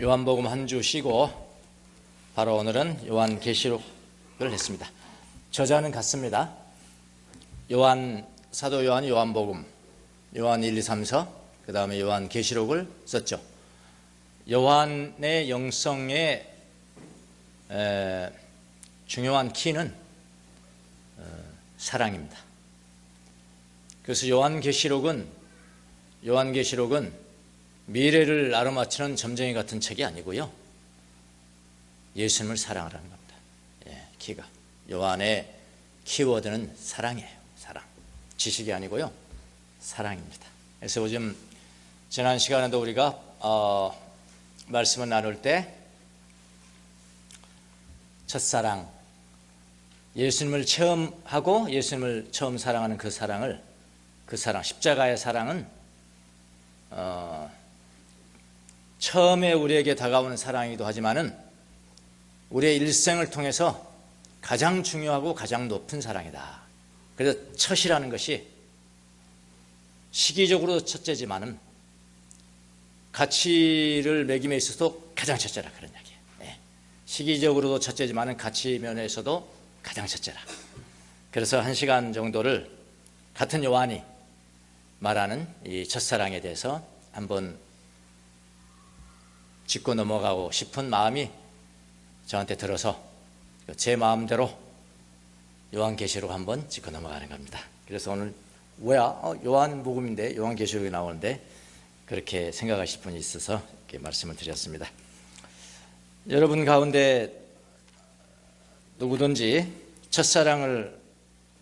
요한복음 한 주 쉬고 바로 오늘은 요한계시록을 했습니다. 저자는 같습니다. 사도 요한이 요한복음, 요한 1, 2, 3서, 그 다음에 요한계시록을 썼죠. 요한의 영성의 중요한 키는 사랑입니다. 그래서 요한계시록은 미래를 알아맞히는 점쟁이 같은 책이 아니고요, 예수님을 사랑하라는 겁니다. 키가, 요한의 키워드는 사랑이에요. 사랑, 지식이 아니고요, 사랑입니다. 그래서 요즘 지난 시간에도 우리가 말씀을 나눌 때 첫사랑, 예수님을 체험하고 예수님을 처음 사랑하는 그 사랑, 십자가의 사랑은 처음에 우리에게 다가오는 사랑이기도 하지만은 우리의 일생을 통해서 가장 중요하고 가장 높은 사랑이다. 그래서 첫이라는 것이 시기적으로 첫째지만은 가치를 매김에 있어서도 가장 첫째라, 그런 이야기예요. 시기적으로도 첫째지만은 가치 면에서도 가장 첫째라. 그래서 1시간 정도를 같은 요한이 말하는 이 첫사랑에 대해서 한번 짚고 넘어가고 싶은 마음이 저한테 들어서 제 마음대로 요한계시록 한번 짚고 넘어가는 겁니다. 그래서 오늘 요한복음인데 요한계시록이 나오는데 그렇게 생각하실 분이 있어서 이렇게 말씀을 드렸습니다. 여러분 가운데 누구든지 첫사랑을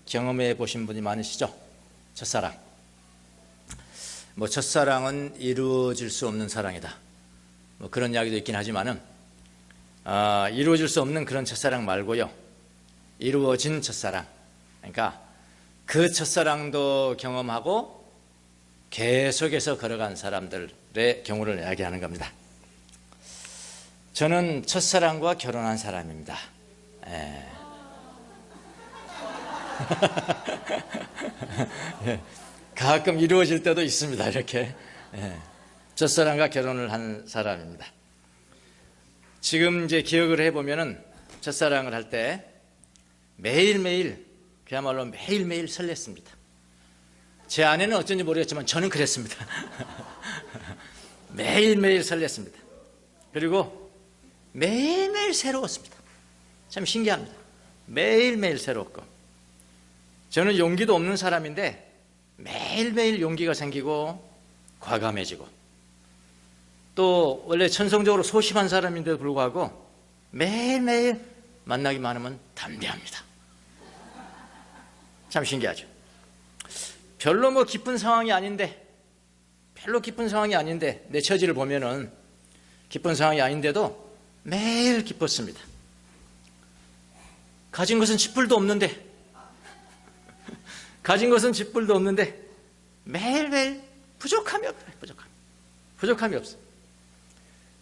경험해 보신 분이 많으시죠? 첫사랑. 첫사랑은 이루어질 수 없는 사랑이다, 그런 이야기도 있긴 하지만은 이루어질 수 없는 그런 첫사랑 말고요, 이루어진 첫사랑, 그러니까 그 첫사랑도 경험하고 계속해서 걸어간 사람들의 경우를 이야기하는 겁니다. 저는 첫사랑과 결혼한 사람입니다. 가끔 이루어질 때도 있습니다. 이렇게 첫사랑과 결혼을 한 사람입니다. 지금 이제 기억을 해보면은 첫사랑을 할 때 매일매일, 그야말로 매일매일 설렜습니다. 제 아내는 어쩐지 모르겠지만 저는 그랬습니다. 매일매일 설렜습니다. 그리고 매일매일 새로웠습니다. 참 신기합니다. 매일매일 새롭고, 저는 용기도 없는 사람인데 매일매일 용기가 생기고 과감해지고, 또 원래 천성적으로 소심한 사람인데도 불구하고 매일매일 만나기만 하면 담대합니다. 참 신기하죠. 별로 기쁜 상황이 아닌데, 내 처지를 보면은 기쁜 상황이 아닌데도 매일 기뻤습니다. 가진 것은 쥐뿔도 없는데 매일매일 부족함이 없어요.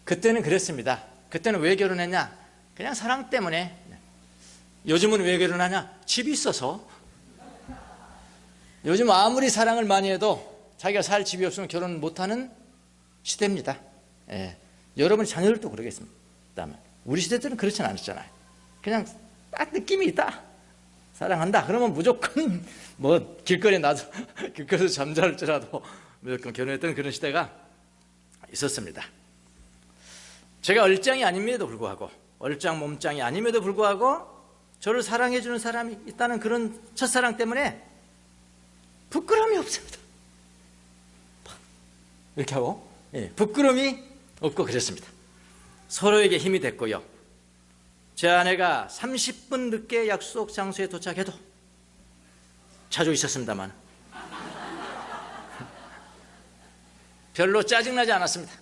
그때는 그랬습니다. 그때는 왜 결혼했냐? 그냥 사랑 때문에. 요즘은 왜 결혼하냐? 집이 있어서. 요즘 아무리 사랑을 많이 해도 자기가 살 집이 없으면 결혼 못하는 시대입니다. 여러분 자녀들도 그러겠습니다. 우리 시대 때는 그렇진 않았잖아요. 그냥 딱 느낌이 있다, 사랑한다, 그러면 무조건 길거리에서 잠잘지라도 무조건 결혼했던 그런 시대가 있었습니다. 제가 얼짱이 아님에도 불구하고, 얼짱 몸짱이 아님에도 불구하고 저를 사랑해주는 사람이 있다는 그런 첫사랑 때문에 부끄러움이 없습니다. 이렇게 하고 부끄러움이 없고 그랬습니다. 서로에게 힘이 됐고요. 제 아내가 30분 늦게 약속 장소에 도착해도 자주 있었습니다만 별로 짜증나지 않았습니다.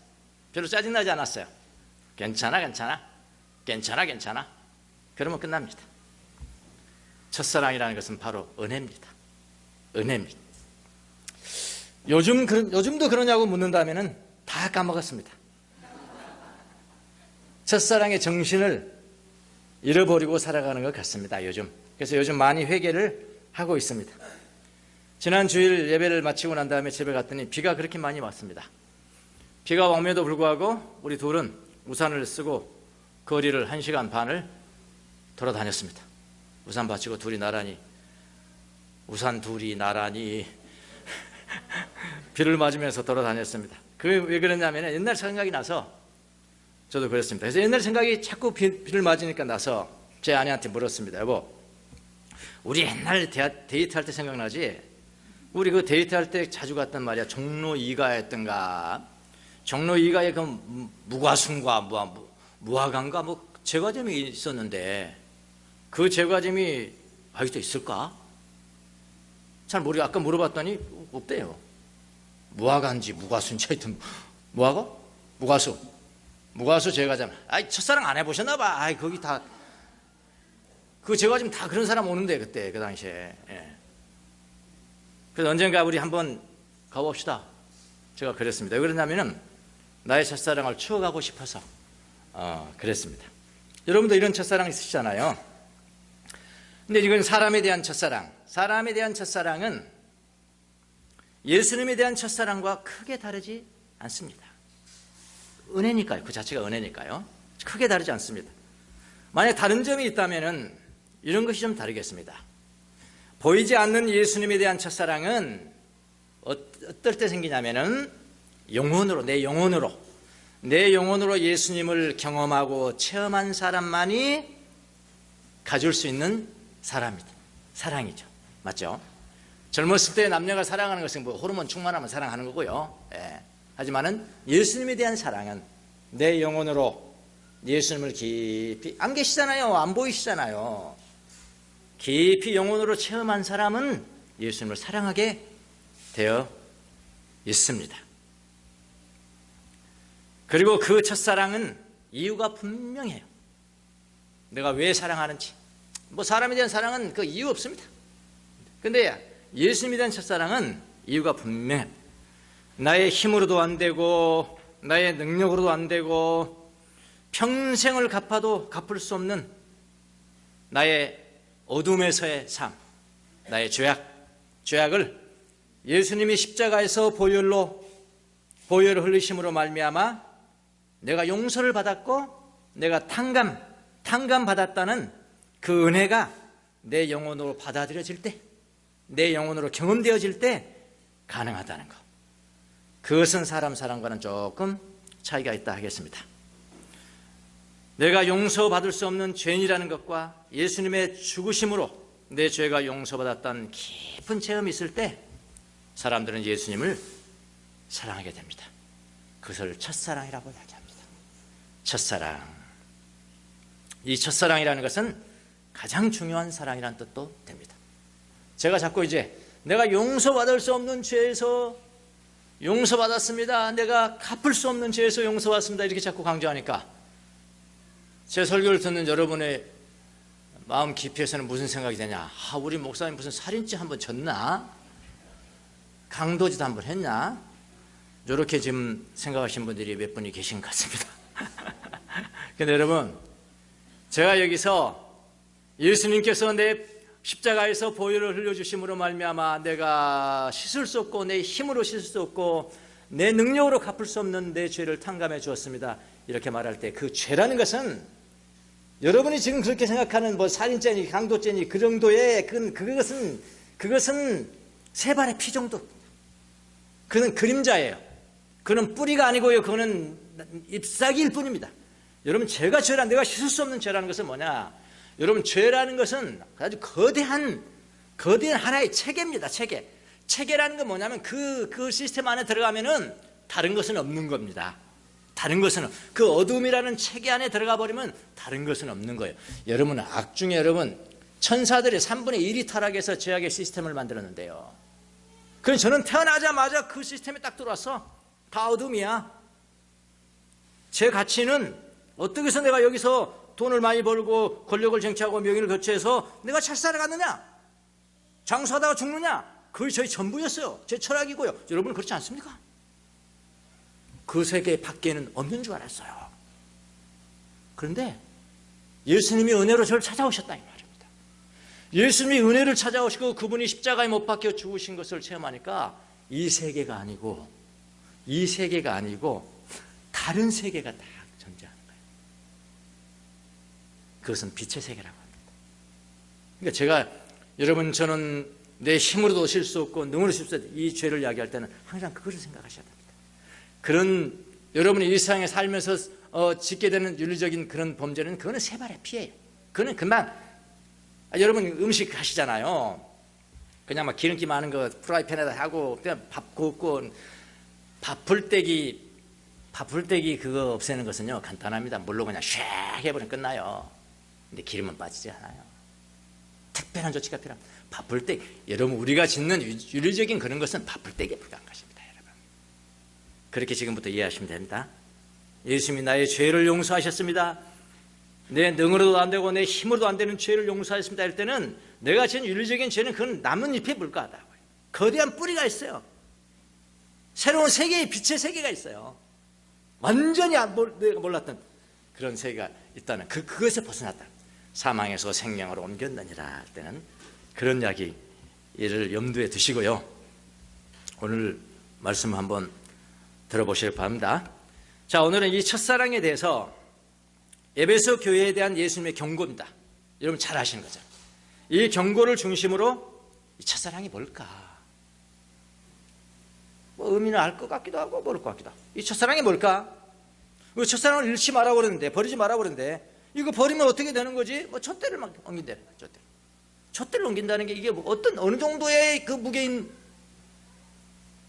괜찮아. 그러면 끝납니다. 첫사랑이라는 것은 바로 은혜입니다. 요즘도 그러냐고 묻는다면은 다 까먹었습니다. 첫사랑의 정신을 잃어버리고 살아가는 것 같습니다, 요즘. 그래서 요즘 많이 회개를 하고 있습니다. 지난 주일 예배를 마치고 난 다음에 집에 갔더니 비가 그렇게 많이 왔습니다. 비가 옴에도 불구하고 우리 둘은 우산을 쓰고 거리를 1시간 반을 돌아다녔습니다. 우산 받치고 둘이 나란히, 우산 둘이 나란히 비를 맞으면서 돌아다녔습니다. 왜 그랬냐면 옛날 생각이 나서, 저도 그랬습니다. 그래서 옛날 생각이 자꾸 비를 맞으니까 나서 제 아내한테 물었습니다. 여보, 우리 옛날 데이트할 때 생각나지? 우리 그 데이트할 때 자주 갔단 말이야. 종로 2가였던가, 종로 2가에 그 무과순과 무화과인가 뭐 제과점이 있었는데, 그 제과점이 아직도 있을까? 잘 모르고 아까 물어봤더니 없대요. 무화과인지 무과수인지 하여튼 무화과? 무과수 제과점. 아이, 첫사랑 안 해보셨나 봐. 아이, 거기 다 그 제과점 다 그런 사람 오는데, 그때 그 당시에. 예. 그래서 언젠가 우리 한번 가봅시다. 제가 그랬습니다. 왜 그러냐면은 나의 첫사랑을 추억하고 싶어서 그랬습니다. 여러분도 이런 첫사랑 있으시잖아요. 근데 이건 사람에 대한 첫사랑. 사람에 대한 첫사랑은 예수님에 대한 첫사랑과 크게 다르지 않습니다. 은혜니까요. 그 자체가 은혜니까요. 크게 다르지 않습니다. 만약 다른 점이 있다면은 이런 것이 좀 다르겠습니다. 보이지 않는 예수님에 대한 첫사랑은 어떨 때 생기냐면은 영혼으로, 내 영혼으로 예수님을 경험하고 체험한 사람만이 가질 수 있는 사랑이죠. 맞죠? 젊었을 때 남녀가 사랑하는 것은 뭐 호르몬 충만하면 사랑하는 거고요. 예. 하지만은 예수님에 대한 사랑은 내 영혼으로 예수님을 깊이, 안 계시잖아요. 안 보이시잖아요. 깊이 영혼으로 체험한 사람은 예수님을 사랑하게 되어 있습니다. 그리고 그 첫사랑은 이유가 분명해요. 내가 왜 사랑하는지. 뭐 사람에 대한 사랑은 그 이유 없습니다. 근데 예수님에 대한 첫사랑은 이유가 분명해요. 나의 힘으로도 안 되고 나의 능력으로도 안 되고 평생을 갚아도 갚을 수 없는 나의 어둠에서의 삶, 나의 죄악을 예수님이 십자가에서 보혈을 흘리심으로 말미암아 내가 용서를 받았고 내가 탕감 받았다는 그 은혜가 내 영혼으로 받아들여질 때, 내 영혼으로 경험되어질 때 가능하다는 것. 그것은 사람 사랑과는 조금 차이가 있다 하겠습니다. 내가 용서받을 수 없는 죄인이라는 것과 예수님의 죽으심으로 내 죄가 용서받았다는 깊은 체험이 있을 때 사람들은 예수님을 사랑하게 됩니다. 그것을 첫사랑이라고 이야기합니다. 첫사랑. 이 첫사랑이라는 것은 가장 중요한 사랑이라는 뜻도 됩니다. 제가 자꾸 이제 내가 용서받을 수 없는 죄에서 용서받았습니다. 내가 갚을 수 없는 죄에서 용서받았습니다. 이렇게 자꾸 강조하니까 제 설교를 듣는 여러분의 마음 깊이에서는 무슨 생각이 되냐? 우리 목사님 무슨 살인죄 한번 졌나? 강도짓 한번 했나? 이렇게 지금 생각하신 분들이 몇 분이 계신 것 같습니다. 근데 여러분, 제가 여기서 예수님께서 내 십자가에서 보혈을 흘려주심으로 말미암아 내가 씻을 수 없고 내 힘으로 씻을 수 없고 내 능력으로 갚을 수 없는 내 죄를 탕감해 주었습니다. 이렇게 말할 때 그 죄라는 것은 여러분이 지금 그렇게 생각하는 뭐 살인죄니 강도죄니 그 정도의 그것은 세 발의 피 정도. 그는 그림자예요. 그는 뿌리가 아니고요. 그거는 잎사귀일 뿐입니다. 여러분, 내가 씻을 수 없는 죄라는 것은 뭐냐? 여러분, 죄라는 것은 아주 거대한 하나의 체계입니다. 체계라는 건 뭐냐면 그 시스템 안에 들어가면은 다른 것은 없는 겁니다. 다른 것은 그 어둠이라는 체계 안에 들어가 버리면 다른 것은 없는 거예요. 여러분, 악 중에 천사들이 3분의 1이 타락해서 죄악의 시스템을 만들었는데요. 그래서 저는 태어나자마자 그 시스템에 딱 들어왔어. 다 어둠이야. 제 가치는 어떻게 해서 내가 여기서 돈을 많이 벌고 권력을 쟁취하고 명예를 거취해서 내가 잘 살아갔느냐? 장수하다가 죽느냐? 그게 저희 전부였어요. 제 철학이고요. 여러분 그렇지 않습니까? 그 세계 밖에는 없는 줄 알았어요. 그런데 예수님이 은혜로 저를 찾아오셨다 이 말입니다. 예수님이 은혜를 찾아오시고 그분이 십자가에 못 박혀 죽으신 것을 체험하니까 이 세계가 아니고 다른 세계가 딱 존재하는 거예요. 그것은 빛의 세계라고 합니다. 그러니까 제가 여러분 저는 내 힘으로도 쉴 수 없고 능으로 쉴 수 없다 이 죄를 이야기할 때는 항상 그것을 생각하셔야 됩니다. 그런 여러분이 일상에 살면서 짓게 되는 윤리적인 그런 범죄는 그거는 세 발의 피해예요. 그거는 금방 여러분 음식 하시잖아요. 그냥 막 기름기 많은 거 프라이팬에다 하고 그냥 밥 굽고 밥풀떼기 그거 없애는 것은요 간단합니다. 물로 그냥 샥 해버리면 끝나요. 근데 기름은 빠지지 않아요. 특별한 조치가 필요합니다. 밥풀떼기 여러분 우리가 짓는 윤리적인 그런 것은 밥풀떼기에 불과한 것입니다. 여러분 그렇게 지금부터 이해하시면 됩니다. 예수님이 나의 죄를 용서하셨습니다. 내 능으로도 안 되고 내 힘으로도 안 되는 죄를 용서하셨습니다 할 때는 내가 지은 윤리적인 죄는 그건 나뭇잎에 불과하다고요. 거대한 뿌리가 있어요. 새로운 세계의 빛의 세계가 있어요. 완전히 내가 몰랐던 그런 세계가 있다는 그것에 벗어났다. 사망에서 생명으로 옮겼느니라 할 때는 그런 이야기를 염두에 두시고요. 오늘 말씀 한번 들어보시길 바랍니다. 자, 오늘은 이 첫사랑에 대해서 에베소 교회에 대한 예수님의 경고입니다. 여러분 잘 아시는 거죠. 이 경고를 중심으로 이 첫사랑이 뭘까? 뭐 의미는 알 것 같기도 하고 모를 것 같기도 하고. 이 첫사랑이 뭘까? 첫사랑을 잃지 말라고 그러는데 버리지 말라고 그러는데 이거 버리면 어떻게 되는 거지? 뭐 촛대를 막 옮긴다는 거예요. 촛대를 옮긴다는 게 이게 뭐 어느 정도의 그 무게인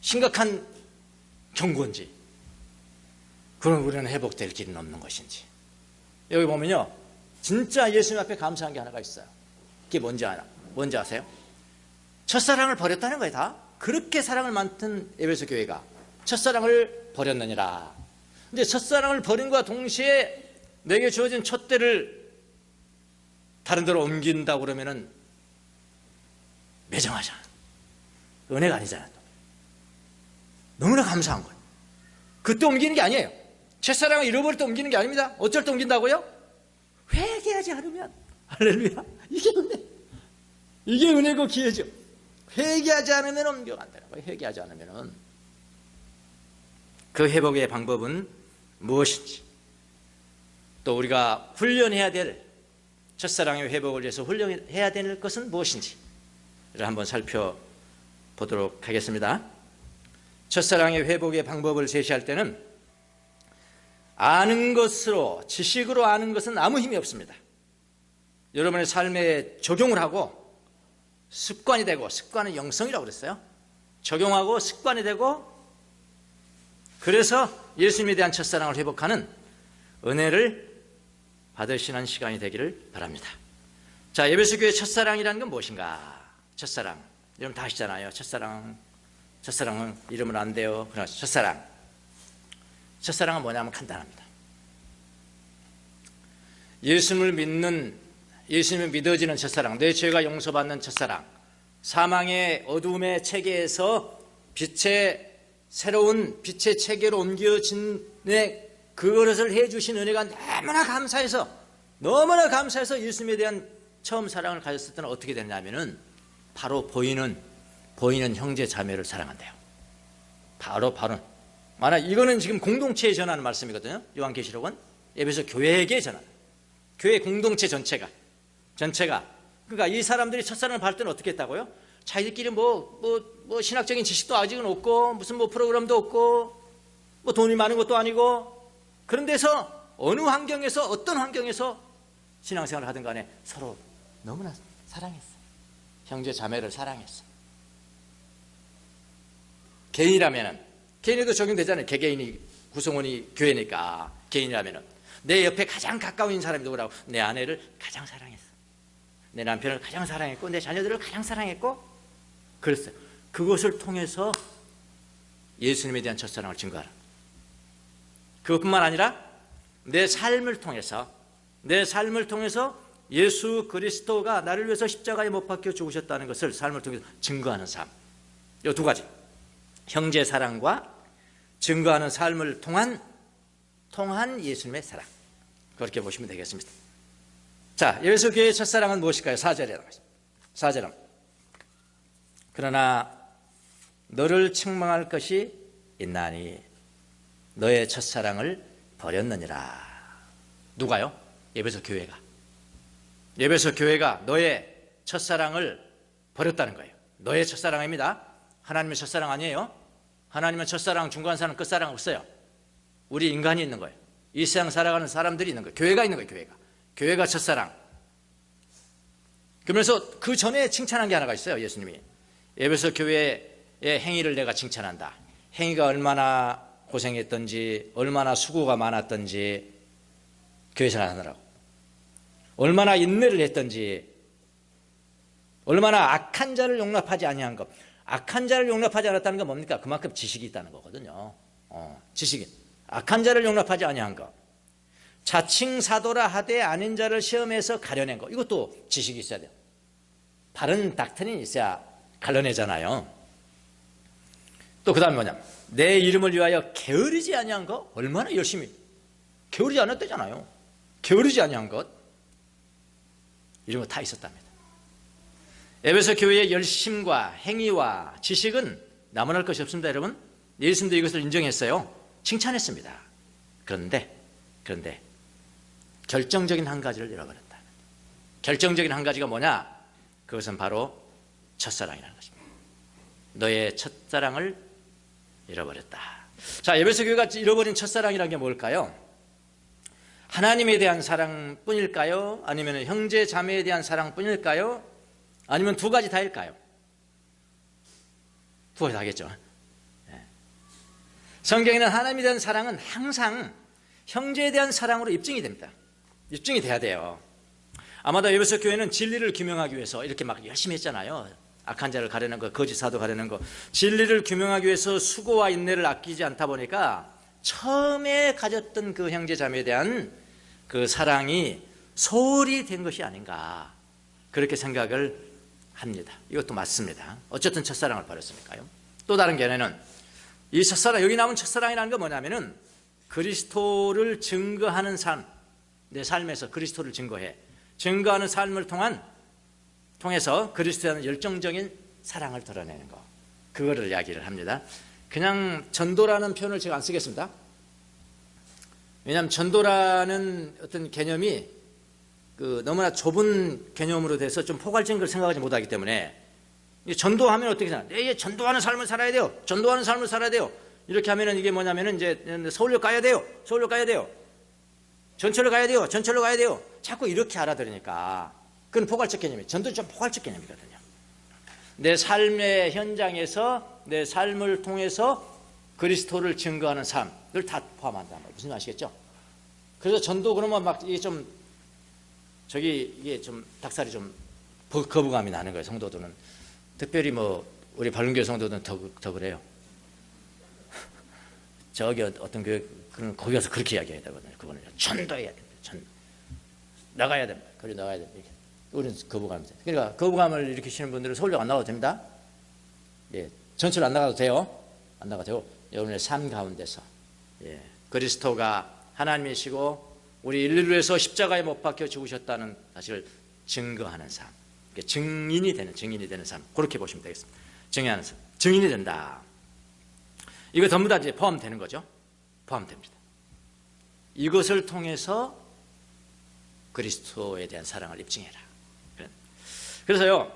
심각한 경고인지 그럼 우리는 회복될 길은 없는 것인지 여기 보면요 진짜 예수님 앞에 감사한 게 하나가 있어요. 그게 뭔지 아세요? 첫사랑을 버렸다는 거예요. 다 그렇게 사랑을 맡은 에베소 교회가 첫사랑을 버렸느니라. 근데 첫사랑을 버림과 동시에 내게 주어진 촛대를 다른 데로 옮긴다고 그러면은 매정하잖아. 은혜가 아니잖아. 너무나 감사한 거예요. 그때 옮기는 게 아니에요. 첫사랑을 잃어버릴 때 옮기는 게 아닙니다. 어쩔 때 옮긴다고요? 회개하지 않으면. 할렐루야. 이게 은혜고 기회죠. 회개하지 않으면 옮겨간다는 거예요. 회개하지 않으면은. 그 회복의 방법은 무엇인지 또 우리가 훈련해야 될 첫사랑의 회복을 위해서 훈련해야 될 것은 무엇인지를 한번 살펴보도록 하겠습니다. 첫사랑의 회복의 방법을 제시할 때는 아는 것으로 지식으로 아는 것은 아무 힘이 없습니다. 여러분의 삶에 적용을 하고 습관이 되고 습관은 영성이라고 그랬어요. 적용하고 습관이 되고 그래서 예수님에 대한 첫사랑을 회복하는 은혜를 받으시는 시간이 되기를 바랍니다. 자, 에베소 교회 첫사랑이라는 건 무엇인가? 첫사랑. 여러분 다 아시잖아요. 첫사랑은 이러면 안 돼요. 그러나 첫사랑은 뭐냐면 간단합니다. 예수님을 믿어지는 첫사랑, 내 죄가 용서받는 첫사랑, 사망의 어두움의 체계에서 새로운 빛의 체계로 옮겨진 그것을 해주신 은혜가 너무나 감사해서 예수님에 대한 처음 사랑을 가졌을 때는 어떻게 되냐면은 바로 보이는 형제 자매를 사랑한대요. 바로 만약 이거는 지금 공동체에 전하는 말씀이거든요. 요한계시록은 에베소 교회에게 전하는 교회 공동체 전체가 그러니까 이 사람들이 첫사랑을 받을 때는 어떻게 했다고요? 자기들끼리 뭐 신학적인 지식도 아직은 없고 무슨 프로그램도 없고 돈이 많은 것도 아니고 그런 데서 어떤 환경에서 신앙생활을 하든 간에 서로 너무나 사랑했어. 형제 자매를 사랑했어. 개인에도 적용되잖아요. 개개인이 구성원이 교회니까 개인이라면은 내 옆에 가장 가까운 사람이 누구라고? 내 아내를 가장 사랑했어. 내 남편을 가장 사랑했고 내 자녀들을 가장 사랑했고 그랬어요. 그것을 통해서 예수님에 대한 첫사랑을 증거하라. 그것뿐만 아니라 내 삶을 통해서 예수 그리스도가 나를 위해서 십자가에 못 박혀 죽으셨다는 것을 삶을 통해서 증거하는 삶. 이 두 가지. 형제 사랑과 증거하는 삶을 통한 예수님의 사랑. 그렇게 보시면 되겠습니다. 자, 에베소 교회의 첫사랑은 무엇일까요? 4절에 나가겠습니다. 4절은 그러나 너를 책망할 것이 있나니 너의 첫사랑을 버렸느니라. 누가요? 에베소 교회가. 에베소 교회가 너의 첫사랑을 버렸다는 거예요. 너의 첫사랑입니다. 하나님의 첫사랑 아니에요. 하나님의 첫사랑, 중간사랑, 끝사랑 없어요. 우리 인간이 있는 거예요. 이 세상 살아가는 사람들이 있는 거예요. 교회가 있는 거예요. 교회가 첫사랑. 그러면서 그 전에 칭찬한 게 하나가 있어요. 예수님이 에베소 교회의 행위를 내가 칭찬한다. 행위가 얼마나 고생했던지, 얼마나 수고가 많았던지 교회 생활하느라고, 얼마나 인내를 했던지, 얼마나 악한 자를 용납하지 아니한 것. 악한 자를 용납하지 않았다는 건 뭡니까? 그만큼 지식이 있다는 거거든요. 지식인. 악한 자를 용납하지 아니한 것. 자칭 사도라 하되 아닌 자를 시험해서 가려낸 것. 이것도 지식이 있어야 돼요. 바른 닥트린이 있어야 갈라내잖아요. 또 그 다음에 뭐냐, 내 이름을 위하여 게으르지 아니한 것. 얼마나 열심히, 게으르지 않았다잖아요. 게으르지 아니한 것, 이런 거 다 있었답니다. 에베소 교회의 열심과 행위와 지식은 남아날 것이 없습니다. 여러분, 예수님도 이것을 인정했어요. 칭찬했습니다. 그런데 결정적인 한 가지를 잃어버렸다. 결정적인 한 가지가 뭐냐? 그것은 바로 첫사랑이라는 것입니다. 너의 첫사랑을 잃어버렸다. 자, 에베소 교회가 잃어버린 첫사랑이라는 게 뭘까요? 하나님에 대한 사랑뿐일까요? 아니면 형제 자매에 대한 사랑뿐일까요? 아니면 두 가지 다일까요? 두 가지 다겠죠. 성경에는 하나님에 대한 사랑은 항상 형제에 대한 사랑으로 입증이 됩니다. 입증이 돼야 돼요. 아마도 에베소 교회는 진리를 규명하기 위해서 이렇게 막 열심히 했잖아요. 악한 자를 가려는 거, 거짓 사도 가려는 거. 진리를 규명하기 위해서 수고와 인내를 아끼지 않다 보니까 처음에 가졌던 그 형제 자매에 대한 그 사랑이 소홀히 된 것이 아닌가, 그렇게 생각을 합니다. 이것도 맞습니다. 어쨌든 첫사랑을 버렸으니까요. 또 다른 견해는 이 첫사랑, 여기 나온 첫사랑이라는 건 뭐냐면은 그리스도를 증거하는 삶, 내 삶에서 그리스도를 증거하는 삶을 통해서 그리스도에 대한 열정적인 사랑을 드러내는 거, 그거를 이야기를 합니다. 그냥 전도라는 표현을 제가 안 쓰겠습니다. 왜냐하면 전도라는 어떤 개념이 너무나 좁은 개념으로 돼서 좀 포괄적인 걸 생각하지 못하기 때문에, 전도하면 어떻게 생각해요? 전도하는 삶을 살아야 돼요. 전도하는 삶을 살아야 돼요. 이렇게 하면은 이게 뭐냐면은 이제 서울역 가야 돼요. 서울역 가야 돼요. 전철로 가야 돼요. 전철로 가야 돼요. 자꾸 이렇게 알아들으니까 그건 포괄적 개념이에요. 전도는 좀 포괄적 개념이거든요. 내 삶의 현장에서 내 삶을 통해서 그리스도를 증거하는 삶을 다 포함한다. 무슨 말 아시겠죠? 그래서 전도 그러면 막 이게 좀 이게 좀 닭살이 좀 거부감이 나는 거예요. 성도들은 특별히 우리 밝은교회 성도들은 더 그래요. 저기 어떤 교회 거기 가서 그렇게 이야기해야 되거든요. 그거는 전도해야 됩니다. 나가야 됩니다. 거기 나가야 됩니다. 우리는 거부감이죠. 그러니까 거부감을 일으키시는 분들은 서울역 안 나가도 됩니다. 예, 전철 안 나가도 돼요. 안 나가도 되고, 여러분의 삶 가운데서 그리스도가 하나님이시고 우리 인류를 위해서 십자가에 못 박혀 죽으셨다는 사실을 증거하는 삶, 증인이 되는 삶, 그렇게 보시면 되겠습니다. 증인하는 삶, 증인이 된다. 이거 전부 다 이제 포함되는 거죠. 포함됩니다. 이것을 통해서 그리스도에 대한 사랑을 입증해라. 그래서요,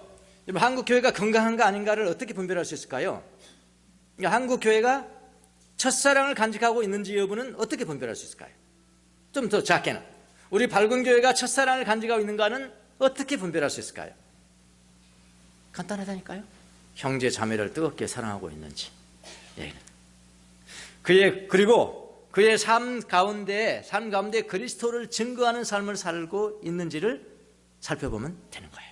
한국 교회가 건강한가 아닌가를 어떻게 분별할 수 있을까요? 그러니까 한국 교회가 첫사랑을 간직하고 있는지 여부는 어떻게 분별할 수 있을까요? 좀 더 작게는 우리 밝은 교회가 첫사랑을 간직하고 있는가는 어떻게 분별할 수 있을까요? 간단하다니까요. 형제 자매를 뜨겁게 사랑하고 있는지, 그리고 그의 삶 가운데 그리스도를 증거하는 삶을 살고 있는지를 살펴보면 되는 거예요.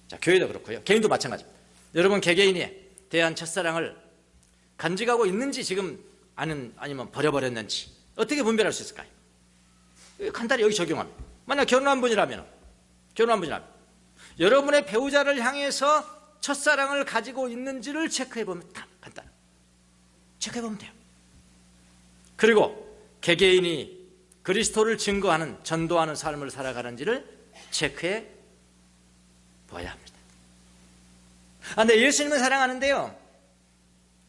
자, 교회도 그렇고요. 개인도 마찬가지입니다. 여러분 개개인에 대한 첫사랑을 간직하고 있는지, 지금 아니면 버려버렸는지 어떻게 분별할 수 있을까요? 간단히 여기 적용합니다. 만약 결혼한 분이라면 여러분의 배우자를 향해서 첫사랑을 가지고 있는지를 체크해보면 간단해요. 체크해보면 돼요. 그리고 개개인이 그리스도를 증거하는, 전도하는 삶을 살아가는지를 체크해 봐야 합니다. 근데 예수님을 사랑하는데요,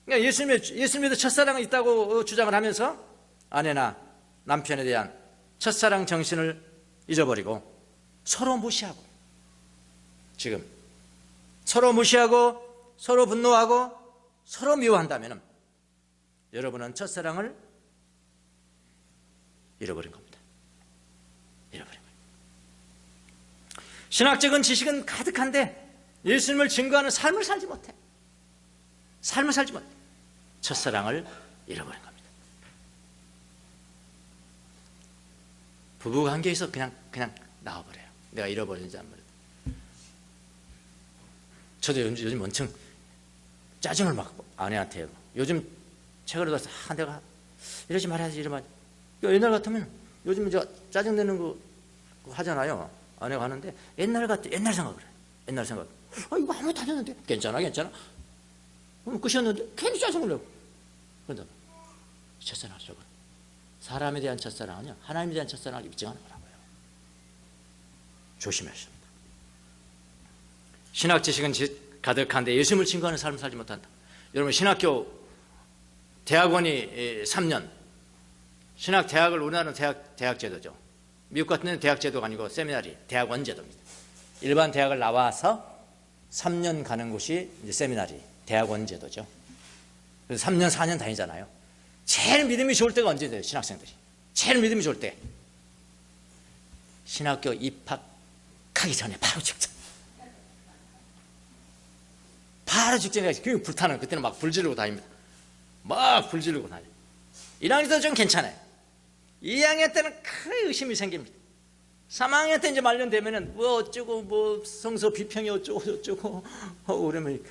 예수님에도 첫사랑이 있다고 주장을 하면서 아내나 남편에 대한 첫사랑 정신을 잊어버리고 서로 무시하고, 지금 서로 무시하고 서로 분노하고 서로 미워한다면 여러분은 첫사랑을 잃어버린 겁니다. 잃어버린 거예요. 신학적인 지식은 가득한데 예수님을 증거하는 삶을 살지 못해. 삶을 살지 못해. 첫사랑을 잃어버린 겁니다. 부부관계에서 그냥 나와버려요. 내가 잃어버리지 않는. 저도 요즘 원청 짜증을 막 아내한테 해요. 요즘 책을 읽어서 내가 이러지 말아야지, 이러면. 옛날 같으면 요즘 짜증내는 거 하잖아요. 아내가 하는데 옛날 생각을 해요. 옛날 생각. 이거 아무것도 안 했는데 괜찮아. 그럼 끝이었는데 괜히 짜증을 내고. 그런데 첫사랑을 잃어버려. 사람에 대한 첫사랑은요, 하나님에 대한 첫사랑을 입증하는 거라고요. 조심하셔야 합니다. 신학 지식은 가득한데 예수님을 증거하는 삶을 살지 못한다. 여러분, 신학교 대학원이 3년, 신학 대학을 우리나라는 대학 제도죠. 미국 같은 데는 대학 제도가 아니고 세미나리, 대학원 제도입니다. 일반 대학을 나와서 3년 가는 곳이 이제 세미나리, 대학원 제도죠. 그래서 3년, 4년 다니잖아요. 제일 믿음이 좋을 때가 언제 돼요? 신학생들이. 제일 믿음이 좋을 때. 신학교 입학하기 전에 바로 직전. 바로 직전에 교육 불타는, 그때는 막 불 지르고 다닙니다. 막 불 지르고 다녀요. 1학년 때는 좀 괜찮아요. 2학년 때는 큰 의심이 생깁니다. 3학년 때 이제 말년되면은 뭐 어쩌고, 뭐 성서 비평이 어쩌고 그러면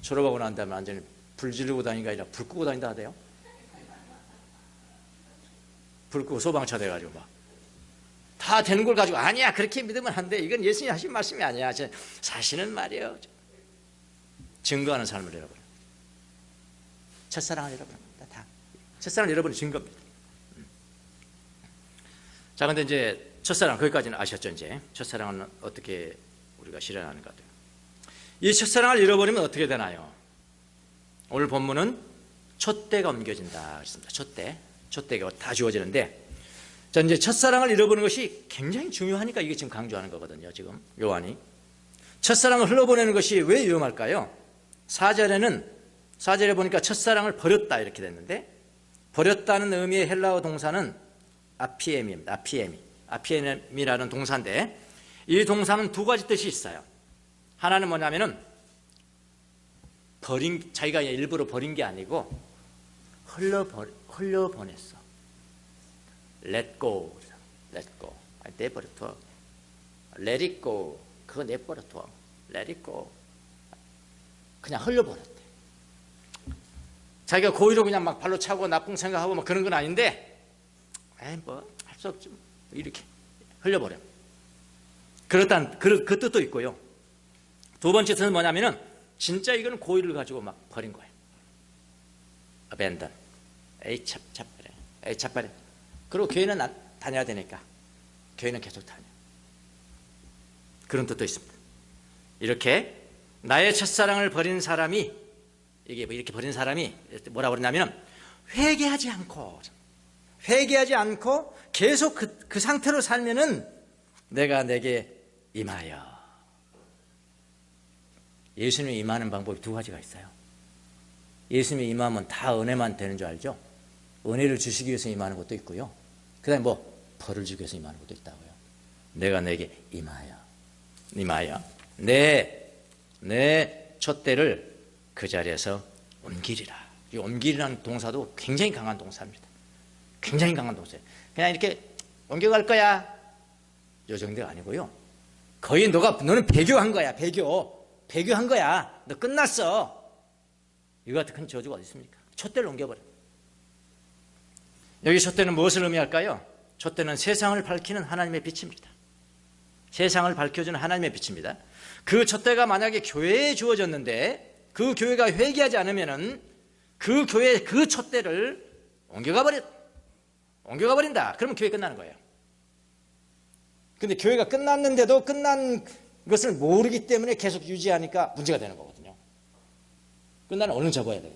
졸업하고 난 다음에 완전히 불 지르고 다니는 게 아니라 불 끄고 다닌다 하대요. 불 끄고 소방차 돼가지고 막 다 되는 걸 가지고, 아니야, 그렇게 믿으면 안 돼, 이건 예수님이 하신 말씀이 아니야. 사실은 말이에요. 증거하는 삶을 잃어버려. 첫사랑을 잃어버립니다. 다 첫사랑을 잃어버린 증거입니다. 자, 근데 이제 첫사랑, 거기까지는 아셨죠? 이제 첫사랑은 어떻게 우리가 실현하는가. 이 첫사랑을 잃어버리면 어떻게 되나요? 오늘 본문은 촛대가 옮겨진다 그랬습니다. 촛대가 다 주어지는데, 자, 이제 첫사랑을 잃어버리는 것이 굉장히 중요하니까 이게 지금 강조하는 거거든요. 지금 요한이 첫사랑을 흘러보내는 것이 왜 위험할까요? 4절에 보니까 첫사랑을 버렸다 이렇게 됐는데, 버렸다는 의미의 헬라어 동사는 아피엠입니다. 아피엠이라는 동사인데, 이 동사는 두 가지 뜻이 있어요. 하나는 뭐냐면은 자기가 일부러 버린 게 아니고 흘려보냈어. Let go. 내버려둬. Let it go. 그거 내버려둬. Let it go. 그냥 흘려버렸대. 자기가 고의로 그냥 막 발로 차고 나쁜 생각하고 막 그런 건 아닌데, 뭐 할 수 없지, 이렇게 흘려버려. 그렇다는 그 뜻도 있고요. 두 번째 뜻은 뭐냐면은 진짜 이거는 고의를 가지고 막 버린 거예요. abandon. 에이 차버려. 그리고 교회는 다녀야 되니까 교회는 계속 다녀. 그런 뜻도 있습니다. 이렇게 나의 첫사랑을 버린 사람이, 이게 이렇게 버린 사람이 뭐라 그러냐면 회개하지 않고 계속 그 상태로 살면은 내가 내게 임하여. 예수님이 임하는 방법이 두 가지가 있어요. 예수님이 임하면 다 은혜만 되는 줄 알죠? 은혜를 주시기 위해서 임하는 것도 있고요. 그 다음에 뭐 벌을 주기 위해서 임하는 것도 있다고요. 내가 내게 임하여 내 촛대를 그 자리에서 옮기리라. 이 옮기리라는 동사도 굉장히 강한 동사입니다. 굉장히 강한 동사예요. 그냥 이렇게 옮겨갈 거야, 요 정도가 아니고요. 거의 너는 배교한 거야. 배교한 거야. 너 끝났어. 이거 같은 큰 저주가 어디 있습니까? 촛대를 옮겨버려. 여기 촛대는 무엇을 의미할까요? 촛대는 세상을 밝히는 하나님의 빛입니다. 세상을 밝혀주는 하나님의 빛입니다. 그 촛대가 만약에 교회에 주어졌는데 그 교회가 회개하지 않으면은 그 교회 그 촛대를 옮겨가 버린다. 그러면 교회 끝나는 거예요. 근데 교회가 끝났는데도 끝난 것을 모르기 때문에 계속 유지하니까 문제가 되는 거거든요. 끝나는 얼른 접어야 돼요.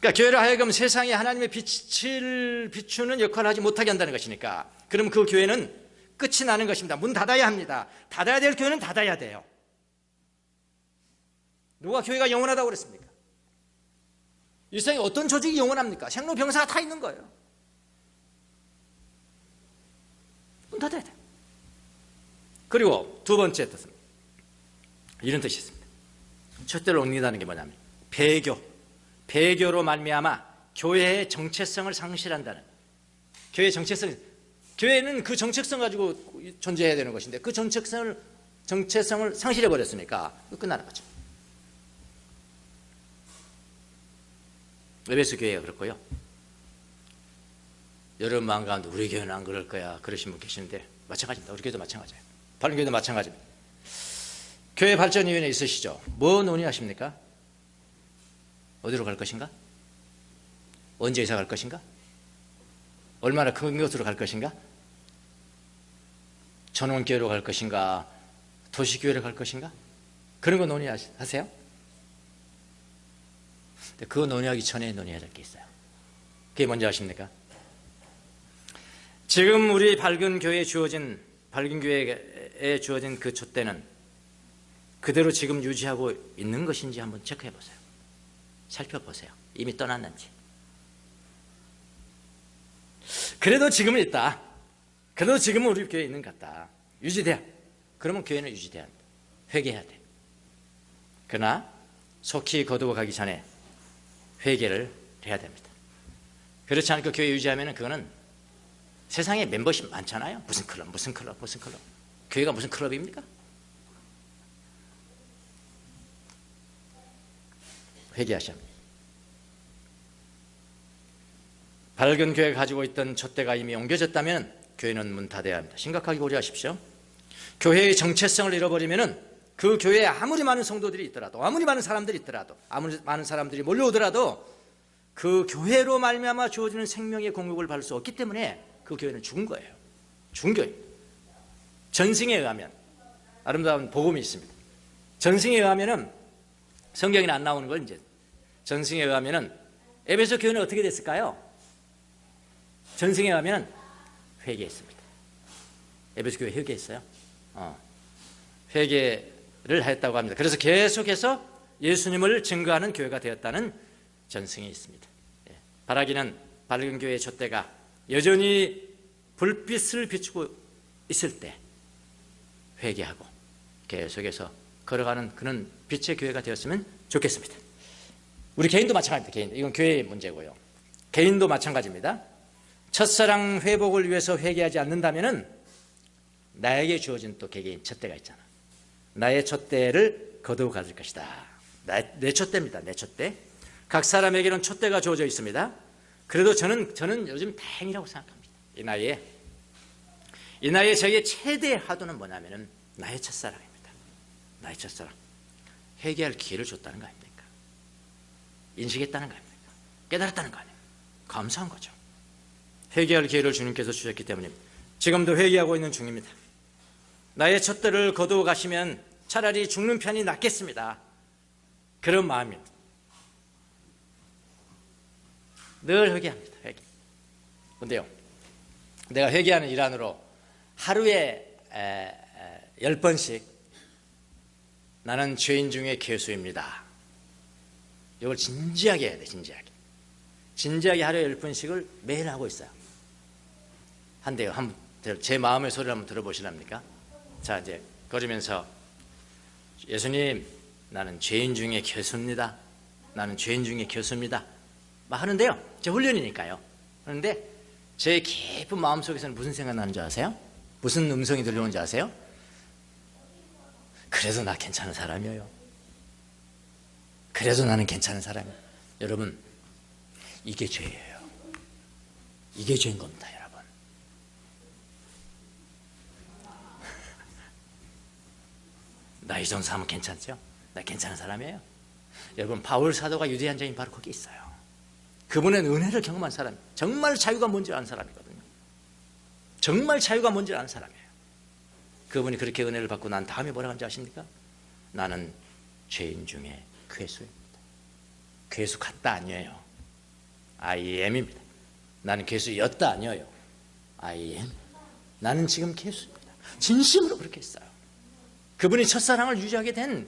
그러니까 교회로 하여금 세상에 하나님의 빛을 비추는 역할을 하지 못하게 한다는 것이니까, 그럼 그 교회는 끝이 나는 것입니다. 문 닫아야 합니다. 닫아야 될 교회는 닫아야 돼요. 누가 교회가 영원하다고 그랬습니까? 이 세상에 어떤 조직이 영원합니까? 생로병사가 다 있는 거예요. 문 닫아야 돼요. 그리고 두 번째 뜻은 이런 뜻이 있습니다. 촛대를 옮긴다는 게 뭐냐면 배교로 말미암아 교회의 정체성을 상실한다는, 교회의 정체성, 교회는 그 정체성 가지고 존재해야 되는 것인데 그 정체성을 상실해 버렸으니까 끝나는 거죠. 에베소 교회가 그렇고요. 여러분 마음 가운데 우리 교회는 안 그럴 거야 그러신 분 계시는데 마찬가지입니다. 우리 교회도 마찬가지예요. 다른 교회도 마찬가지입니다. 교회 발전위원회 있으시죠? 뭐 논의하십니까? 어디로 갈 것인가? 언제 이사 갈 것인가? 얼마나 큰 것으로 갈 것인가? 전원교회로 갈 것인가? 도시교회로 갈 것인가? 그런 거 논의하세요? 근데 그거 논의하기 전에 논의해야 될 게 있어요. 그게 뭔지 아십니까? 지금 우리 밝은 교회에 주어진 그 촛대는 그대로 지금 유지하고 있는 것인지 한번 체크해 보세요. 살펴보세요. 이미 떠났는지. 그래도 지금은 있다. 그래도 지금은 우리 교회에 있는 것 같다. 유지돼야. 그러면 교회는 유지돼야 한다. 회개해야 돼. 그러나 속히 거두어 가기 전에 회개를 해야 됩니다. 그렇지 않고 교회 유지하면 그거는 세상에 멤버십 많잖아요. 무슨 클럽. 교회가 무슨 클럽입니까? 회개하셔야 합니다. 밝은 교회가 가지고 있던 촛대가 이미 옮겨졌다면 교회는 문 닫아야 합니다. 심각하게 고려하십시오. 교회의 정체성을 잃어버리면 그 교회에 아무리 많은 성도들이 있더라도, 아무리 많은 사람들이 있더라도, 아무리 많은 사람들이 몰려오더라도 그 교회로 말미암아 주어지는 생명의 공급을 받을 수 없기 때문에 그 교회는 죽은 거예요. 죽은 교회입니다. 전승에 의하면, 아름다운 복음이 있습니다. 전승에 의하면은, 성경에는 안 나오는 걸 이제 전승에 의하면은 에베소 교회는 어떻게 됐을까요? 전승에 의하면은 회개했습니다. 에베소 교회 회개했어요. 회개를 했다고 합니다. 그래서 계속해서 예수님을 증거하는 교회가 되었다는 전승이 있습니다. 바라기는 밝은 교회의 촛대가 여전히 불빛을 비추고 있을 때 회개하고 계속해서 걸어가는 그런 빛의 교회가 되었으면 좋겠습니다. 우리 개인도 마찬가지입니다. 개인. 이건 교회의 문제고요. 개인도 마찬가지입니다. 첫사랑 회복을 위해서 회개하지 않는다면 나에게 주어진 또 개개인 촛대가 있잖아. 나의 촛대를 거두어 가질 것이다. 내 촛대입니다. 내 촛대. 각 사람에게는 촛대가 주어져 있습니다. 그래도 저는 요즘 다행이라고 생각합니다. 이 나이에 저에게 최대 화두는 뭐냐면은 나의 첫사랑입니다. 나의 첫사랑. 회개할 기회를 줬다는 거 아닙니까? 인식했다는 거 아닙니까? 깨달았다는 거 아닙니까? 감사한 거죠. 회개할 기회를 주님께서 주셨기 때문입니다. 지금도 회개하고 있는 중입니다. 나의 촛대를 거두어 가시면 차라리 죽는 편이 낫겠습니다. 그런 마음입니다. 늘 회개합니다. 회개. 그런데요, 내가 회개하는 일환으로 하루에 10번씩 나는 죄인 중에 괴수입니다. 이걸 진지하게 해야 돼. 진지하게 하루에 10번씩을 매일 하고 있어요. 한데요. 제 마음의 소리를 한번 들어보시랍니까? 자, 이제 걸으면서 예수님, 나는 죄인 중에 괴수입니다. 나는 죄인 중에 괴수입니다. 막 하는데요. 제 훈련이니까요. 그런데 제 깊은 마음속에서는 무슨 생각 나는 줄 아세요? 무슨 음성이 들려오는 줄 아세요? 그래도 나 괜찮은 사람이에요. 그래도 나는 괜찮은 사람이에요. 여러분, 이게 죄예요. 이게 죄인 겁니다, 여러분. 나 이 정도 사람은 괜찮죠? 나 괜찮은 사람이에요. 여러분, 바울 사도가 유대한 자인 바로 거기 있어요. 그분은 은혜를 경험한 사람, 정말 자유가 뭔지 아는 사람이거든요. 정말 자유가 뭔지 아는 사람이에요. 그분이 그렇게 은혜를 받고 난 다음에 뭐라고 하는지 아십니까? 나는 죄인 중에 괴수입니다. 괴수 같다 아니에요. I am입니다. 나는 괴수였다 아니에요. I am. 나는 지금 괴수입니다. 진심으로 그렇게 했어요. 그분이 첫사랑을 유지하게 된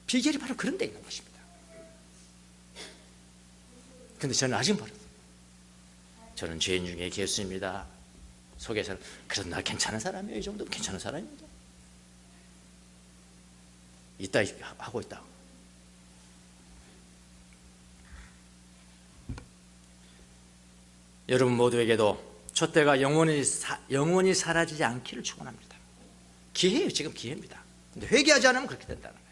비결이 바로 그런 데 있는 것입니다. 근데 저는 아직 모르겠어요. 저는 죄인 중에 괴수입니다. 속에서는 그래도 나 괜찮은 사람이에요. 이 정도면 괜찮은 사람입니다. 있다 하고 있다. 여러분 모두에게도 촛대가 영원히 사라지지 않기를 축원합니다. 기회예요. 지금 기회입니다. 근데 회개하지 않으면 그렇게 된다는 거예요.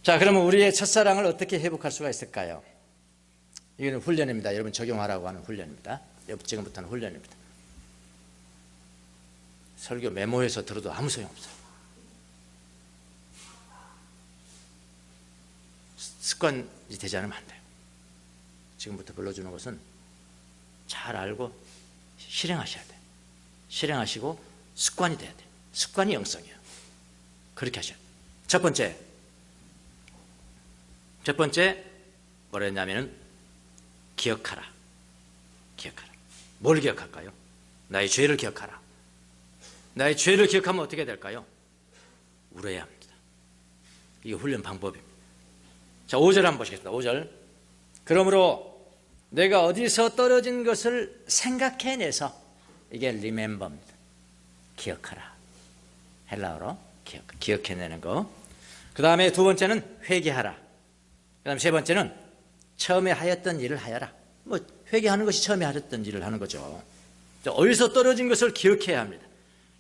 자, 그러면 우리의 첫사랑을 어떻게 회복할 수가 있을까요? 이거는 훈련입니다. 여러분 적용하라고 하는 훈련입니다. 지금부터는 훈련입니다. 설교 메모해서 들어도 아무 소용없어요. 습관이 되지 않으면 안 돼요. 지금부터 불러주는 것은 잘 알고 실행하셔야 돼요. 실행하시고 습관이 돼야 돼요. 습관이 영성이에요. 그렇게 하셔야 돼요. 첫 번째 뭐라 했냐면은 기억하라. 뭘 기억할까요? 나의 죄를 기억하라. 나의 죄를 기억하면 어떻게 될까요? 울어야 합니다. 이게 훈련 방법입니다. 자, 5절 한번 보시겠습니다. 5절. 그러므로 내가 어디서 떨어진 것을 생각해내서, 이게 remember입니다. 기억하라. 헬라어로 기억해내는 거. 그 다음에 두 번째는 회개하라. 그 다음에 세 번째는 처음에 하였던 일을 하여라. 뭐 회개하는 것이 처음에 하였던 일을 하는 거죠. 어디서 떨어진 것을 기억해야 합니다.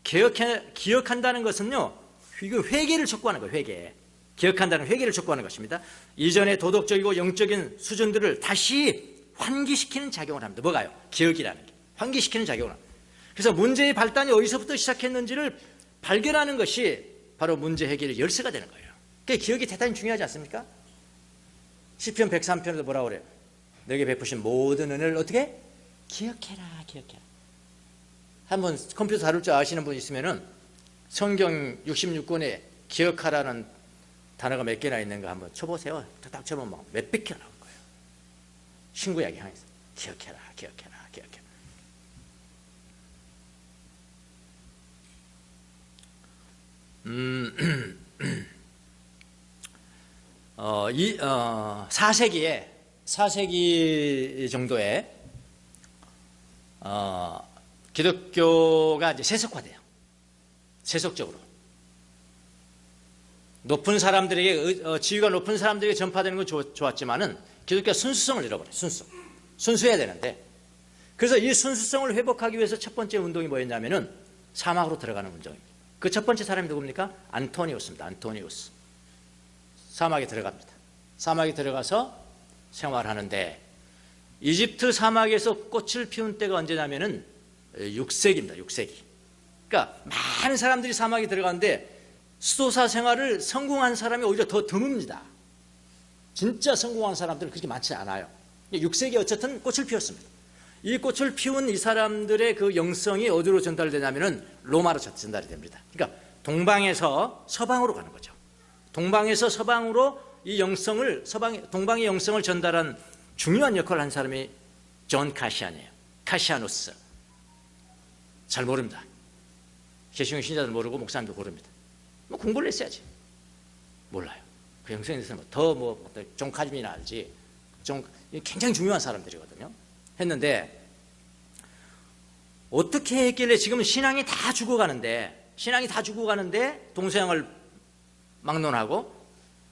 기억한다는 것은요, 이거 회개를 촉구하는 거예요. 회개. 기억한다는 회개를 촉구하는 것입니다. 이전의 도덕적이고 영적인 수준들을 다시 환기시키는 작용을 합니다. 뭐가요? 기억이라는 게. 환기시키는 작용을 합니다. 그래서 문제의 발단이 어디서부터 시작했는지를 발견하는 것이 바로 문제 해결의 열쇠가 되는 거예요. 그러니까 기억이 대단히 중요하지 않습니까? 시편 103편에도 뭐라고 그래요? 너에게 베푸신 모든 은혜를 어떻게? 기억해라. 한번 컴퓨터 다룰 줄 아시는 분 있으면은 성경 66권에 기억하라는 단어가 몇 개나 있는가 한번 쳐보세요. 딱 쳐보면 몇백 개가 나올 거예요. 신구약이 향해서 기억해라. 이 4세기 정도에 기독교가 이제 세속화돼요. 세속적으로. 높은 사람들에게, 지위가 높은 사람들에게 전파되는 건 좋았지만은 기독교가 순수성을 잃어버려요. 순수해야 되는데. 그래서 이 순수성을 회복하기 위해서 첫 번째 운동이 뭐였냐면은 사막으로 들어가는 운동입니다. 그 첫 번째 사람이 누굽니까? 안토니우스입니다. 안토니우스. 사막에 들어갑니다. 사막에 들어가서 생활하는데, 이집트 사막에서 꽃을 피운 때가 언제냐면은 6세기입니다. 6세기. 그러니까 많은 사람들이 사막에 들어가는데 수도사 생활을 성공한 사람이 오히려 더 드뭅니다. 진짜 성공한 사람들은 그렇게 많지 않아요. 6세기에 어쨌든 꽃을 피웠습니다. 이 꽃을 피운 이 사람들의 그 영성이 어디로 전달되냐면은 로마로 전달이 됩니다. 그러니까 동방에서 서방으로 가는 거죠. 동방에서 서방으로 이 영성을, 동방의 영성을 전달한 중요한 역할을 한 사람이 존 카시안이에요. 카시아누스. 잘 모릅니다. 개신교 신자들 모르고 목사님도 모릅니다. 뭐 공부를 했어야지. 몰라요. 그 영성에 대해서는 존 카즘이나 알지. 굉장히 중요한 사람들이거든요. 했는데 어떻게 했길래 지금 신앙이 다 죽어가는데 동서양을 막론하고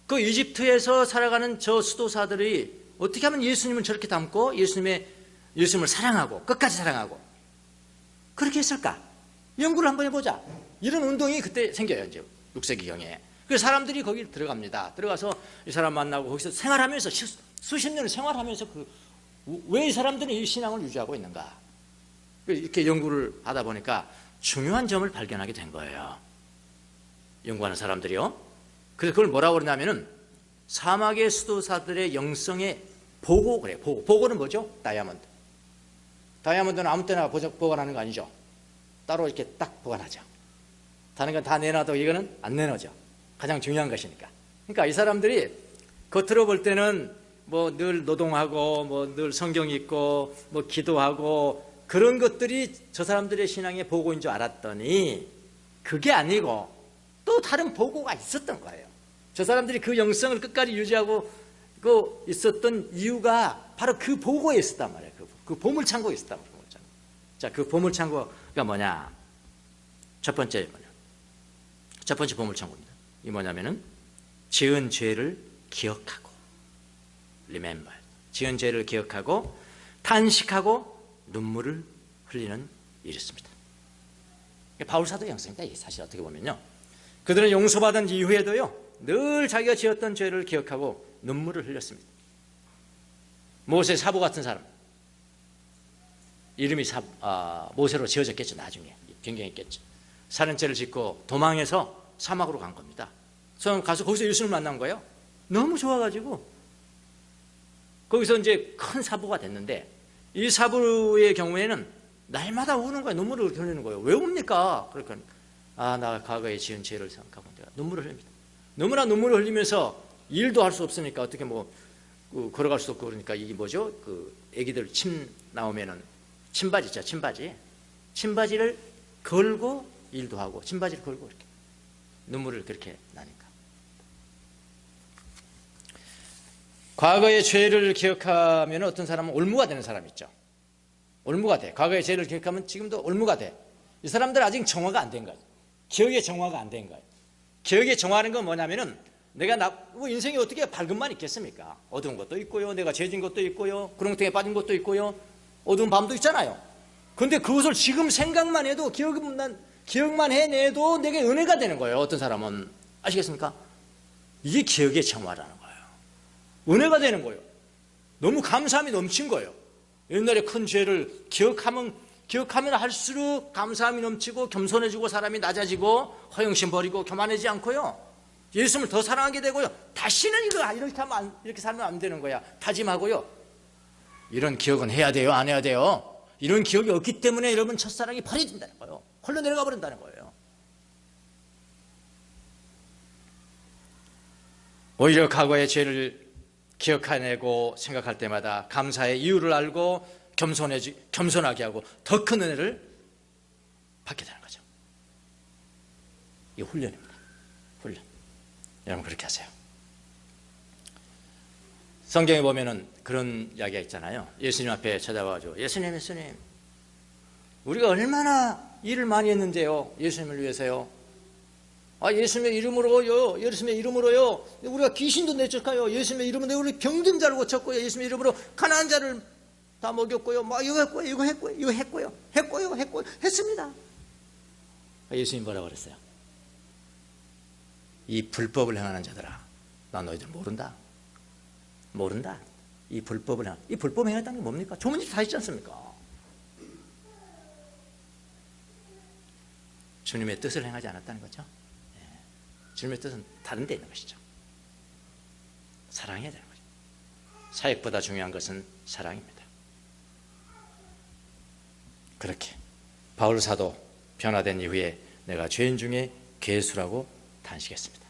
그 이집트에서 살아가는 저 수도사들이 어떻게 하면 예수님을 저렇게 닮고 예수님을 사랑하고 끝까지 사랑하고 그렇게 했을까? 연구를 한번 해보자. 이런 운동이 그때 생겨요. 이제 6세기경에. 그래서 사람들이 거기 들어갑니다. 들어가서 이 사람 만나고 거기서 생활하면서 수십 년을 생활하면서 왜 이 사람들은 이 신앙을 유지하고 있는가? 이렇게 연구를 하다 보니까 중요한 점을 발견하게 된 거예요. 연구하는 사람들이요. 그래서 그걸 뭐라고 그러냐면은 사막의 수도사들의 영성의 보고 그래요. 보고는 뭐죠? 다이아몬드는 아무 때나 보관하는 거 아니죠. 따로 이렇게 딱 보관하죠. 다른 건 다 내놔도 이거는 안 내놓죠. 가장 중요한 것이니까. 그러니까 이 사람들이 겉으로 볼 때는 뭐 늘 노동하고 뭐 늘 성경 읽고 뭐 기도하고 그런 것들이 저 사람들의 신앙의 보고인 줄 알았더니 그게 아니고 또 다른 보고가 있었던 거예요. 저 사람들이 그 영성을 끝까지 유지하고 있었던 이유가 바로 그 보고에 있었단 말이에요. 그 보물창고에 있었단 말이에요. 자, 그 보물창고가 뭐냐? 첫 번째 보물창고입니다. 이 뭐냐면은 지은 죄를 기억하고, remember, 지은 죄를 기억하고 탄식하고 눈물을 흘리는 일이었습니다. 바울 사도 영성입니다. 이게 사실 어떻게 보면요, 그들은 용서받은 이후에도요 늘 자기가 지었던 죄를 기억하고 눈물을 흘렸습니다. 모세 사부 같은 사람, 이름이 모세로 지어졌겠죠. 나중에 변경했겠죠. 살인죄를 짓고 도망해서 사막으로 간 겁니다. 가서 거기서 예수님을 만난 거예요. 너무 좋아가지고 거기서 이제 큰 사부가 됐는데, 이 사부의 경우에는 날마다 우는 거예요. 눈물을 흘리는 거예요. 왜 웁니까? 그러니까 나 과거에 지은 죄를 생각하고 내가 눈물을 흘립니다. 너무나 눈물을 흘리면서 일도 할 수 없으니까 어떻게 걸어갈 수도 없고, 그러니까 이게 뭐죠? 애기들 침 나오면은 침바지 있죠, 침바지를 걸고 일도 하고 침바지를 걸고 이렇게 눈물을 그렇게 나니까. 과거의 죄를 기억하면 어떤 사람은 올무가 되는 사람이 있죠. 올무가 돼. 과거의 죄를 기억하면 지금도 올무가 돼. 이 사람들 아직 정화가 안 된 거예요. 기억의 정화가 안 된 거예요. 기억의 정화하는 건 뭐냐면은 내가 인생이 어떻게 밝은만 있겠습니까? 어두운 것도 있고요, 내가 죄진 것도 있고요, 구렁텅이에 빠진 것도 있고요, 어두운 밤도 있잖아요. 그런데 그것을 지금 생각만 해도 기억만 해내도 내게 은혜가 되는 거예요. 어떤 사람은 아시겠습니까? 이게 기억의 정화라는 거예요. 은혜가 되는 거예요. 너무 감사함이 넘친 거예요. 옛날에 큰 죄를 기억하면 할수록 감사함이 넘치고 겸손해지고 사람이 낮아지고 허영심 버리고 교만하지 않고요, 예수님을 더 사랑하게 되고요, 다시는 이렇게 살면 안 되는 거야 다짐하고요. 이런 기억은 해야 돼요, 안 해야 돼요? 이런 기억이 없기 때문에 여러분 첫사랑이 버려진다는 거예요. 홀로 내려가 버린다는 거예요. 오히려 과거의 죄를 기억해내고 생각할 때마다 감사의 이유를 알고 겸손하게 하고 더 큰 은혜를 받게 되는 거죠. 이게 훈련입니다. 훈련. 여러분 그렇게 하세요. 성경에 보면은 그런 이야기가 있잖아요. 예수님 앞에 찾아와가지고 예수님 우리가 얼마나 일을 많이 했는데요, 예수님을 위해서요. 예수님의 이름으로요 우리가 귀신도 내쫓아요. 예수님의 이름으로 우리 병든 자를 고쳤고요, 예수님의 이름으로 가난한 자를 다 먹였고요, 이거 했고요 했습니다. 예수님 뭐라고 그랬어요? 이 불법을 행하는 자들아, 나 너희들 모른다. 이 불법 행했다는 게 뭡니까? 조문이 다 있지 않습니까? 주님의 뜻을 행하지 않았다는 거죠. 주님의 뜻은 다른 데 있는 것이죠. 사랑해야 되는 거죠. 사역보다 중요한 것은 사랑입니다. 그렇게 바울 사도 변화된 이후에 내가 죄인 중에 괴수라고 탄식했습니다.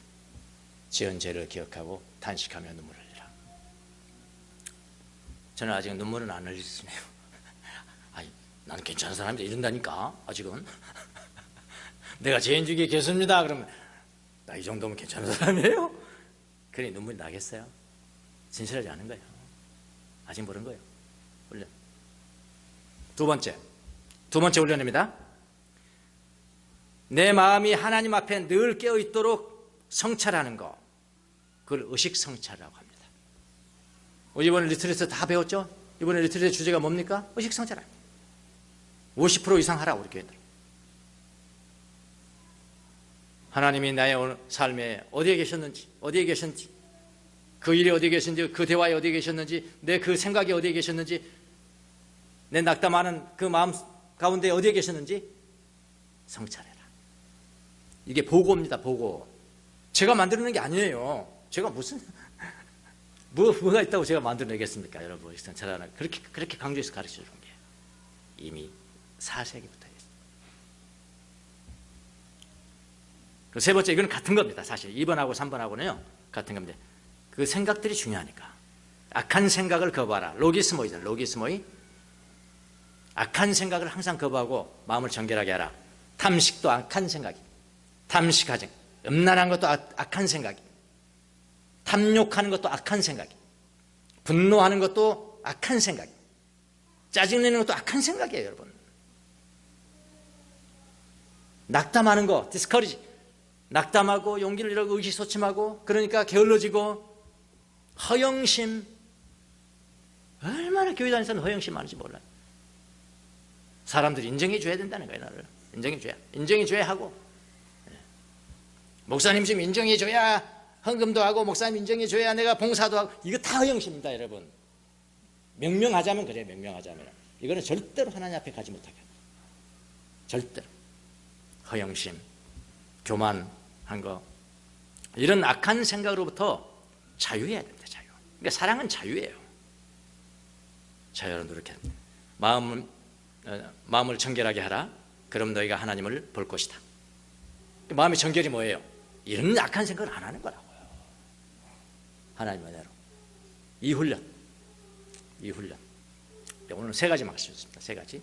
지은 죄를 기억하고 탄식하며 눈물을 흘리라. 저는 아직 눈물은 안 흘리시네요. 나는 괜찮은 사람인데 이런다니까 아직은. 내가 죄인 중에 괴수입니다 그러면 나 이 정도면 괜찮은 사람이에요? 그러니 눈물이 나겠어요? 진실하지 않은 거예요. 아직 모르는 거예요. 훈련. 두 번째 훈련입니다. 내 마음이 하나님 앞에 늘 깨어있도록 성찰하는 거, 그걸 의식성찰이라고 합니다. 이번에 리트릿에서 다 배웠죠? 이번에 리트릿의 주제가 뭡니까? 의식성찰입니다. 50% 이상 하라고 우리 교회들. 하나님이 나의 삶에 어디에 계셨는지, 그 일이 어디에 계셨는지, 그 대화에 어디에 계셨는지, 내 그 생각이 어디에 계셨는지, 내 낙담하는 그 마음 가운데 어디에 계셨는지 성찰해라. 이게 보고입니다. 보고. 제가 만들어낸 게 아니에요. 제가 무슨 뭐가 있다고 제가 만들어내겠습니까? 여러분 성찰하라. 그렇게 강조해서 가르쳐 준 게 이미 4세기부터. 세 번째, 이건 같은 겁니다. 사실 2번하고 3번하고는요 같은 겁니다. 그 생각들이 중요하니까 악한 생각을 거부하라. 로기스모이잖아. 로기스모이. 악한 생각을 항상 거부하고 마음을 정결하게 하라. 탐식도 악한 생각이. 탐식하지. 음란한 것도 악한 생각이. 탐욕하는 것도 악한 생각이. 분노하는 것도 악한 생각이. 짜증내는 것도 악한 생각이에요, 여러분. 낙담하는 거, 디스커리지. 낙담하고 용기를 잃고 의기소침하고 그러니까 게을러지고 허영심. 얼마나 교회 다니면서 허영심 많은지 몰라요. 사람들이 인정해 줘야 된다는 거예요, 나를. 인정해 줘야 하고. 목사님 좀 인정해 줘야 헌금도 하고 목사님 인정해 줘야 내가 봉사도 하고. 이거 다 허영심입니다, 여러분. 명명하자면 그래요. 명명하자면 이거는 절대로 하나님 앞에 가지 못하게. 절대로. 허영심, 교만한 거, 이런 악한 생각으로부터 자유해야 됩니다. 자유. 그러니까 사랑은 자유예요. 자유로 노력해. 마음을 정결하게 하라. 그럼 너희가 하나님을 볼 것이다. 마음의 정결이 뭐예요? 이런 악한 생각을 안 하는 거라고요. 하나님 은혜로. 이 훈련. 오늘 세 가지 말씀드렸습니다. 세 가지.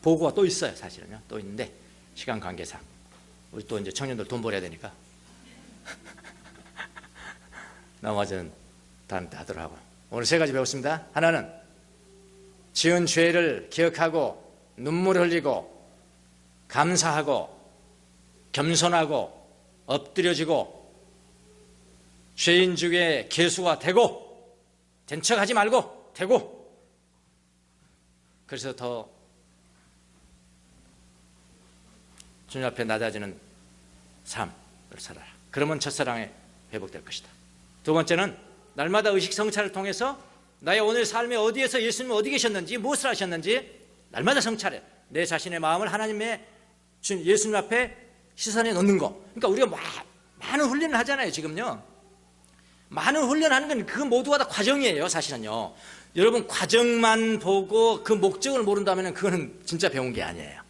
보고가 또 있어요, 사실은요. 또 있는데 시간 관계상 우리 또 이제 청년들 돈 벌어야 되니까 나머지는 다음 때 하도록 하고. 오늘 세 가지 배웠습니다. 하나는 지은 죄를 기억하고 눈물 흘리고 감사하고 겸손하고 엎드려지고 죄인 중에 계수가 되고 된 척하지 말고 되고, 그래서 더 주님 앞에 낮아지는 삶을 살아라. 그러면 첫사랑에 회복될 것이다. 두 번째는 날마다 의식 성찰을 통해서 나의 오늘 삶에 어디에서 예수님 어디 계셨는지 무엇을 하셨는지 날마다 성찰해. 내 자신의 마음을 하나님의 예수님 앞에 시선에 놓는 거. 그러니까 우리가 많은 훈련을 하잖아요, 지금요. 많은 훈련하는 건 그 모두가 다 과정이에요, 사실은요. 여러분 과정만 보고 그 목적을 모른다면 그거는 진짜 배운 게 아니에요.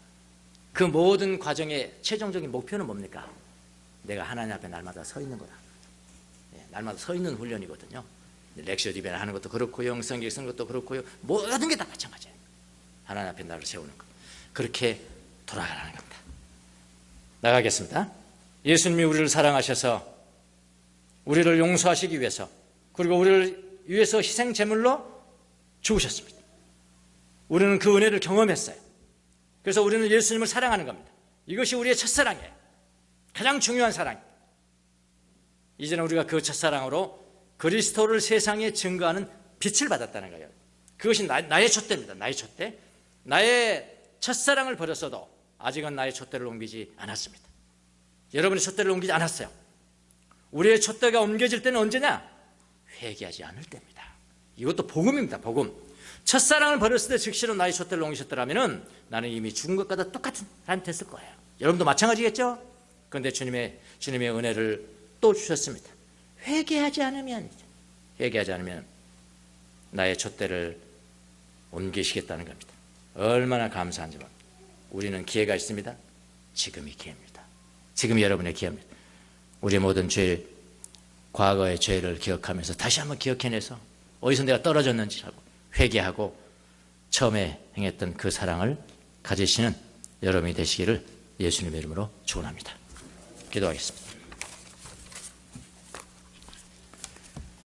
그 모든 과정의 최종적인 목표는 뭡니까? 내가 하나님 앞에 날마다 서 있는 거다. 날마다 서 있는 훈련이거든요. 렉처 디베나 하는 것도 그렇고요, 영성기 쓰는 것도 그렇고요, 모든 게 다 마찬가지예요. 하나님 앞에 나를 세우는 것. 그렇게 돌아가라는 겁니다. 나가겠습니다. 예수님이 우리를 사랑하셔서 우리를 용서하시기 위해서, 그리고 우리를 위해서 희생 제물로 죽으셨습니다. 우리는 그 은혜를 경험했어요. 그래서 우리는 예수님을 사랑하는 겁니다. 이것이 우리의 첫사랑이에요. 가장 중요한 사랑입니다. 이제는 우리가 그 첫사랑으로 그리스도를 세상에 증거하는 빛을 받았다는 거예요. 그것이 나의 촛대입니다. 나의 촛대. 나의 첫사랑을 버렸어도 아직은 나의 촛대를 옮기지 않았습니다. 여러분의 촛대를 옮기지 않았어요. 우리의 촛대가 옮겨질 때는 언제냐? 회개하지 않을 때입니다. 이것도 복음입니다. 복음. 첫사랑을 버렸을 때 즉시로 나의 촛대를 옮기셨더라면 나는 이미 죽은 것과도 똑같은 사람이 됐을 거예요. 여러분도 마찬가지겠죠? 그런데 주님의 은혜를 또 주셨습니다. 회개하지 않으면 나의 촛대를 옮기시겠다는 겁니다. 얼마나 감사한지 모릅니다. 우리는 기회가 있습니다. 지금이 기회입니다. 지금이 여러분의 기회입니다. 우리의 모든 죄, 과거의 죄를 기억하면서 다시 한번 기억해내서 어디서 내가 떨어졌는지 하고 회개하고 처음에 행했던 그 사랑을 가지시는 여러분이 되시기를 예수님의 이름으로 축원합니다. 기도하겠습니다.